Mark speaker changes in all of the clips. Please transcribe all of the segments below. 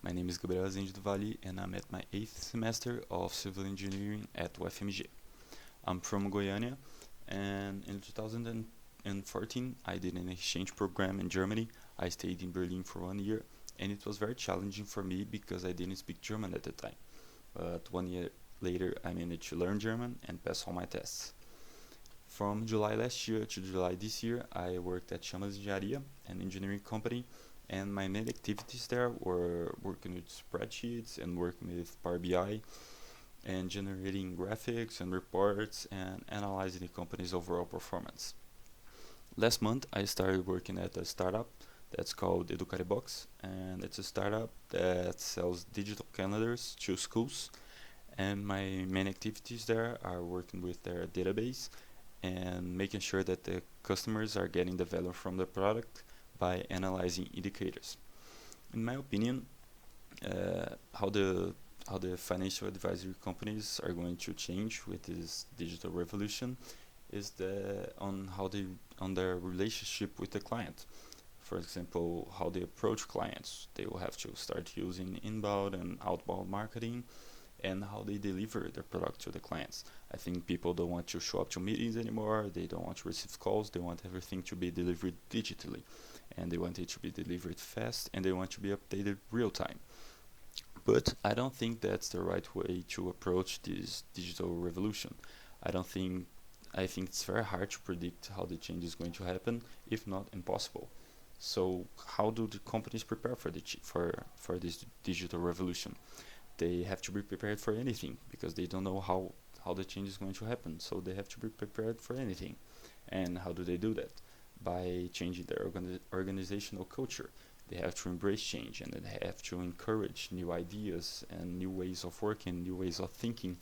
Speaker 1: My name is Gabriel Resende do Vale, and I'm at my 8th semester of civil engineering at UFMG. I'm from Goiânia, and in 2014 I did an exchange program in Germany. I stayed in Berlin for 1 year, and it was very challenging for me because I didn't speak German at the time. But 1 year later I managed to learn German and pass all my tests. From July last year to July this year, I worked at Chamas Engenharia, an engineering company, and my main activities there were working with spreadsheets and working with Power BI and generating graphics and reports and analyzing the company's overall performance. Last month, I started working at a startup that's called Educaribox, and it's a startup that sells digital calendars to schools. And my main activities there are working with their database and making sure that the customers are getting the value from the product by analyzing indicators. In my opinion, how the financial advisory companies are going to change with this digital revolution is on their relationship with the client. For example, how they approach clients. They will have to start using inbound and outbound marketing, and how they deliver their product to the clients. I think people don't want to show up to meetings anymore, they don't want to receive calls, they want everything to be delivered digitally. And they want it to be delivered fast, and they want to be updated real time. But I don't think that's the right way to approach this digital revolution. I don't think I think it's very hard to predict how the change is going to happen, if not impossible. So how do the companies prepare for this digital revolution? They have to be prepared for anything because they don't know how the change is going to happen. So they have to be prepared for anything. And how do they do that? By changing their organizational culture. They have to embrace change, and they have to encourage new ideas and new ways of working, new ways of thinking.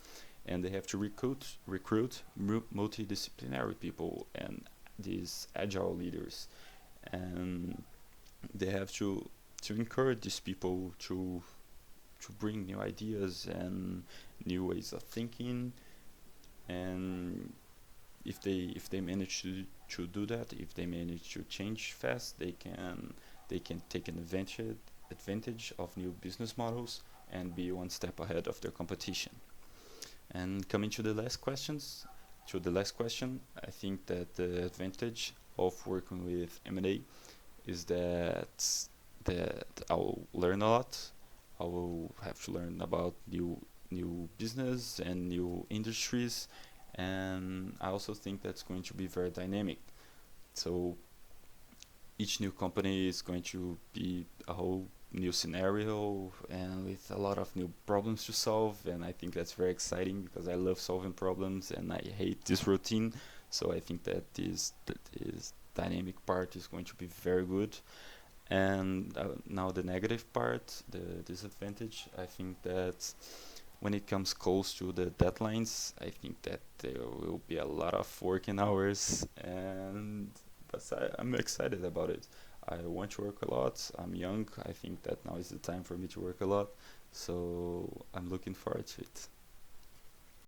Speaker 1: And they have to recruit multidisciplinary people and these agile leaders. And they have to encourage these people to bring new ideas and new ways of thinking. And if they manage to do that, if they manage to change fast, they can take an advantage of new business models and be one step ahead of their competition. And coming to the last question, I think that the advantage of working with M&A is that I'll learn a lot. I will have to learn about new business and new industries, and I also think that's going to be very dynamic. So each new company is going to be a whole new scenario and with a lot of new problems to solve, and I think that's very exciting because I love solving problems and I hate this routine. So I think that this dynamic part is going to be very good. And now the negative part, the disadvantage, I think that when it comes close to the deadlines, I think that there will be a lot of working hours, and but I'm excited about it. I want to work a lot. I'm young. I think that now is the time for me to work a lot. So I'm looking forward to it.